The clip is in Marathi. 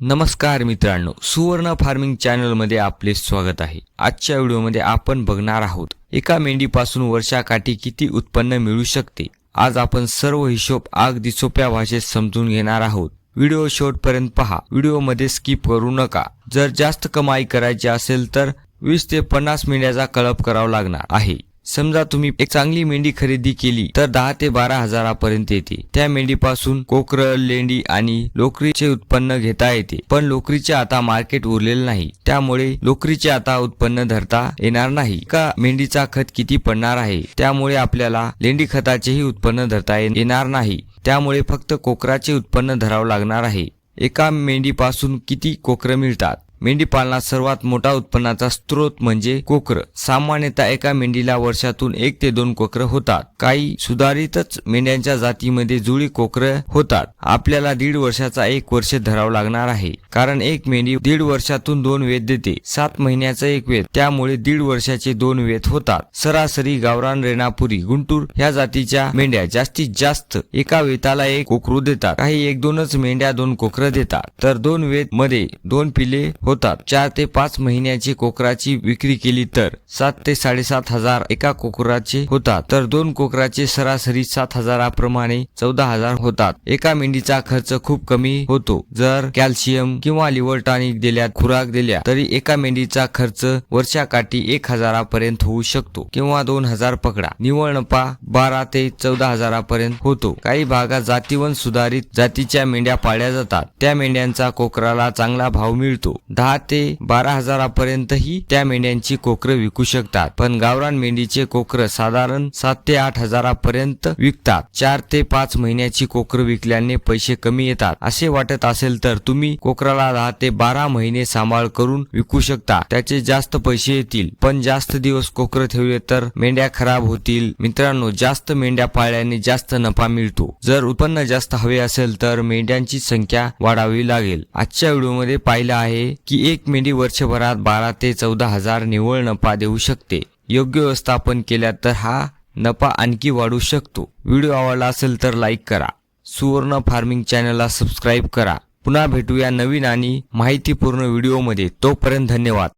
नमस्कार मित्रांनो, सुवर्ण फार्मिंग चॅनल मध्ये आपले स्वागत आहे। आजच्या व्हिडिओमध्ये आपण बघणार आहोत एका मेंढीपासून वर्षाकाठी किती उत्पन्न मिळू शकते। आज आपण सर्व हिशोब अगदी सोप्या भाषेत समजून घेणार आहोत। व्हिडिओ शेवटपर्यंत पहा, व्हिडिओमध्ये स्किप करू नका। जर जास्त कमाई करायची असेल तर 20 ते 50 मेंढ्याचा कळप करावा लागणार आहे। समजा तुम्ही एक चांगली मेंढी खरेदी केली तर 10 ते 12 हजारापर्यंत येते। त्या मेंढीपासून कोकरं, लेंडी आणि लोकरीचे उत्पन्न घेता येते, पण लोकरीचे आता मार्केट उरलेले नाही, त्यामुळे लोकरीचे आता उत्पन्न धरता येणार नाही। का मेंढीचा खत किती पडणार आहे, त्यामुळे आपल्याला लेंडी खताचेही उत्पन्न धरता येणार नाही, त्यामुळे फक्त कोकराचे उत्पन्न धरावं लागणार आहे। एका मेंढीपासून किती कोकरं मिळतात? मेंढी पालनात सर्वात मोठा उत्पन्नाचा स्रोत म्हणजे कोकरं। सामान्यतः एका मेंढीला वर्षातून 1 ते 2 कोकरं होतात। काही सुधारितच मेंढ्यांच्या जातीमध्ये जुळी कोकरं होतात। आपल्याला 1.5 वर्षाचा 1 वर्ष धरावं लागणार आहे, कारण एक मेंढी 1.5 वर्षातून 2 वेत देते। 7 महिन्याचा 1 वेत, त्यामुळे 1.5 वर्षाचे 2 वेत होतात। सरासरी गावरान, रेणापुरी, गुंटूर ह्या जातीच्या मेंढ्या जास्तीत जास्त एका वेताला 1 कोकरू देतात। काही 1-2च मेंढ्या 2 कोकरं देतात, तर 2 वेत मध्ये 2 पिले होतात। 4 ते 5 महिन्याची कोकराची विक्री केली तर 7 ते 7.5 हजार एका कोकराचे होतात, तर 2 कोकराचे सरासरी 7 हजाराप्रमाणे 14 हजार होतात। एका मेंढीचा खर्च खूप कमी होतो। जर कॅल्शियम किंवा लिव्हर टॉनिक दिल्या, खुराक दिल्या, तरी एका मेंढीचा खर्च वर्षाकाठी 1 हजारापर्यंत होऊ शकतो, किंवा 2000 पकडा। निव्वळ नफा 12 ते 14 हजारापर्यंत होतो। काही भागात जातीवंत सुधारित जातीच्या मेंढ्या पाळल्या जातात, त्या मेंढ्यांचा कोकराला चांगला भाव मिळतो। 10 ते 12 हजारापर्यंतही त्या मेंढ्यांची कोकरं विकू शकतात, पण गावरान मेंढीचे कोकरं साधारण 7 ते 8 हजारापर्यंत विकतात। 4 ते 5 महिन्याची कोकरं विकल्याने पैसे कमी येतात असे वाटत असेल तर तुम्ही कोकराला 10 ते 12 महिने सांभाळ करून विकू शकता, त्याचे जास्त पैसे येतील, पण जास्त दिवस कोकरं ठेवले तर मेंढ्या खराब होतील। मित्रांनो, जास्त मेंढ्या पाळल्याने जास्त नफा मिळतो। जर उत्पन्न जास्त हवे असेल तर मेंढ्यांची संख्या वाढवावी लागेल। आजच्या व्हिडिओमध्ये पाहिलं आहे की एक मेंढी वर्षभरात 12 ते 14 हजार निव्वळ नफा देऊ शकते। योग्य व्यवस्थापन केल्यास तर हा नफा आणखी वाढू शकतो। व्हिडिओ आवडला असेल तर लाईक करा, सुवर्ण फार्मिंग चॅनलला सबस्क्राईब करा। पुन्हा भेटूया नवीन आणि माहितीपूर्ण व्हिडिओमध्ये। तोपर्यंत धन्यवाद।